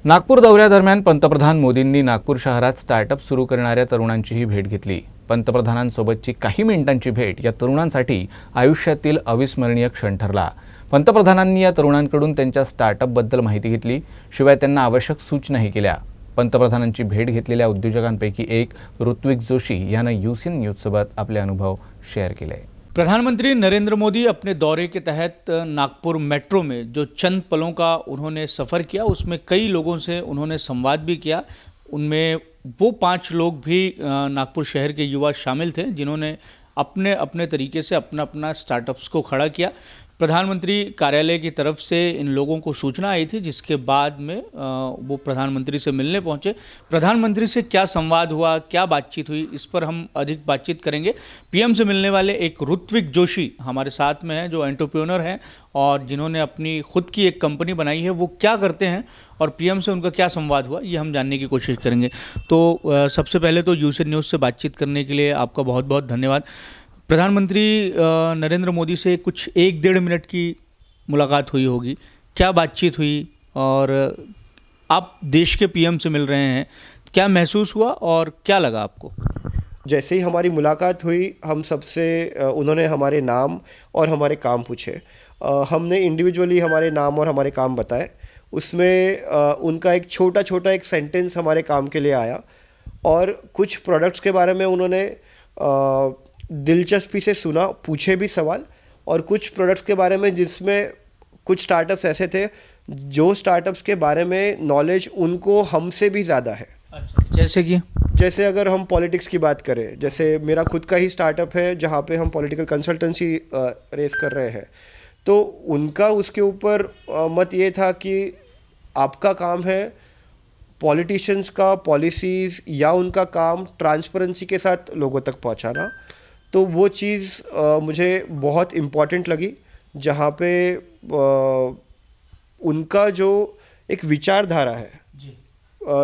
नागपूर दौऱ्यादरम्यान पंतप्रधान मोदींनी नागपूर शहरात स्टार्टअप सुरू करणाऱ्या तरुणांचीही भेट घेतली। पंतप्रधानांसोबतची काही मिनिटांची भेट या तरुणांसाठी आयुष्यातील अविस्मरणीय क्षण ठरला। पंतप्रधानांनी या तरुणांकडून त्यांच्या स्टार्टअपबद्दल माहिती घेतली, शिवाय त्यांना आवश्यक सूचनाही केल्या। पंतप्रधानांची भेट घेतलेल्या उद्योजकांपैकी एक ऋत्विक जोशी यानं यूसीएन न्यूजसोबत आपले अनुभव शेअर केले। प्रधानमंत्री नरेंद्र मोदी अपने दौरे के तहत नागपुर मेट्रो में जो चंद पलों का उन्होंने सफ़र किया, उसमें कई लोगों से उन्होंने संवाद भी किया। उनमें वो 5 लोग भी नागपुर शहर के युवा शामिल थे जिन्होंने अपने अपने तरीके से अपना अपना स्टार्टअप्स को खड़ा किया। प्रधानमंत्री कार्यालय की तरफ से इन लोगों को सूचना आई थी, जिसके बाद में वो प्रधानमंत्री से मिलने पहुंचे। प्रधानमंत्री से क्या संवाद हुआ, क्या बातचीत हुई, इस पर हम अधिक बातचीत करेंगे। पीएम से मिलने वाले एक ऋत्विक जोशी हमारे साथ में हैं, जो एंटरप्रेन्योर हैं और जिन्होंने अपनी खुद की एक कंपनी बनाई है। वो क्या करते हैं और पीएम से उनका क्या संवाद हुआ, ये हम जानने की कोशिश करेंगे। तो सबसे पहले तो यूसीएन न्यूज़ से बातचीत करने के लिए आपका बहुत बहुत धन्यवाद। प्रधानमंत्री नरेंद्र मोदी से कुछ 1-1.5 मिनट की मुलाकात हुई होगी, क्या बातचीत हुई और आप देश के पीएम से मिल रहे हैं, क्या महसूस हुआ और क्या लगा आपको? जैसे ही हमारी मुलाकात हुई, हम सबसे उन्होंने हमारे नाम और हमारे काम पूछे। हमने इंडिविजुअली हमारे नाम और हमारे काम बताए। उसमें उनका एक छोटा एक सेंटेंस हमारे काम के लिए आया और कुछ प्रोडक्ट्स के बारे में उन्होंने दिलचस्पी से सुना, पूछे भी सवाल, और कुछ प्रोडक्ट्स के बारे में जिसमें कुछ स्टार्टअप्स ऐसे थे जो स्टार्टअप्स के बारे में नॉलेज उनको हमसे भी ज़्यादा है। अच्छा, जैसे अगर हम पॉलिटिक्स की बात करें, जैसे मेरा खुद का ही स्टार्टअप है जहाँ पे हम पॉलिटिकल कंसल्टेंसी रेस कर रहे हैं, तो उनका उसके ऊपर मत ये था कि आपका काम है पॉलिटिशियंस का पॉलिसीज़ या उनका काम ट्रांसपेरेंसी के साथ लोगों तक पहुँचाना। तो वो चीज़ मुझे बहुत इम्पॉर्टेंट लगी, जहाँ पे उनका जो एक विचारधारा है जी,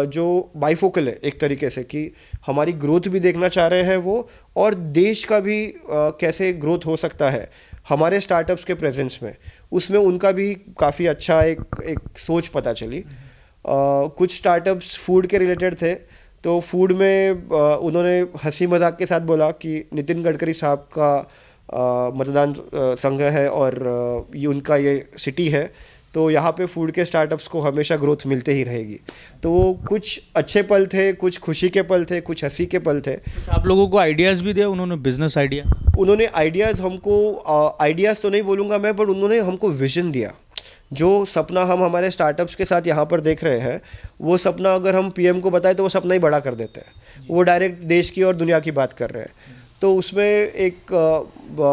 जो बाइफोकल है एक तरीके से, कि हमारी ग्रोथ भी देखना चाह रहे हैं वो, और देश का भी कैसे ग्रोथ हो सकता है हमारे स्टार्टअप्स के प्रेजेंस में, उसमें उनका भी काफ़ी अच्छा एक सोच पता चली। कुछ स्टार्टअप्स फूड के रिलेटेड थे, तो फूड में उन्होंने हंसी मजाक के साथ बोला कि नितिन गडकरी साहब का मतदान संघ है और ये उनका ये सिटी है, तो यहाँ पे फूड के स्टार्टअप्स को हमेशा ग्रोथ मिलते ही रहेगी। तो कुछ अच्छे पल थे, कुछ खुशी के पल थे, कुछ हंसी के पल थे। आप लोगों को आइडियाज़ भी दिया उन्होंने, बिजनेस आइडिया? उन्होंने आइडियाज़ हमको, आइडियाज़ तो नहीं बोलूँगा मैं, पर उन्होंने हमको विजन दिया। जो सपना हम हमारे स्टार्टअप्स के साथ यहाँ पर देख रहे हैं, वो सपना अगर हम पीएम को बताएं तो वो सपना ही बड़ा कर देते हैं। वो डायरेक्ट देश की और दुनिया की बात कर रहे हैं, तो उसमें एक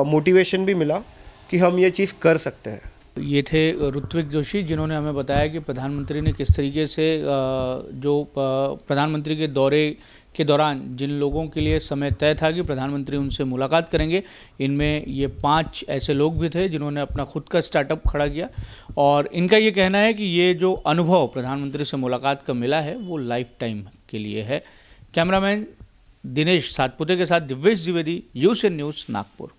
मोटिवेशन भी मिला कि हम ये चीज़ कर सकते हैं। ये थे ऋत्विक जोशी, जिन्होंने हमें बताया कि प्रधानमंत्री ने किस तरीके से जो प्रधानमंत्री के दौरे के दौरान जिन लोगों के लिए समय तय था कि प्रधानमंत्री उनसे मुलाकात करेंगे, इनमें ये 5 ऐसे लोग भी थे जिन्होंने अपना खुद का स्टार्टअप खड़ा किया। और इनका ये कहना है कि ये जो अनुभव प्रधानमंत्री से मुलाकात का मिला है वो लाइफ टाइम के लिए है। कैमरामैन दिनेश सातपुते के साथ दिव्येश द्विवेदी, यूसीएन न्यूज़, नागपुर।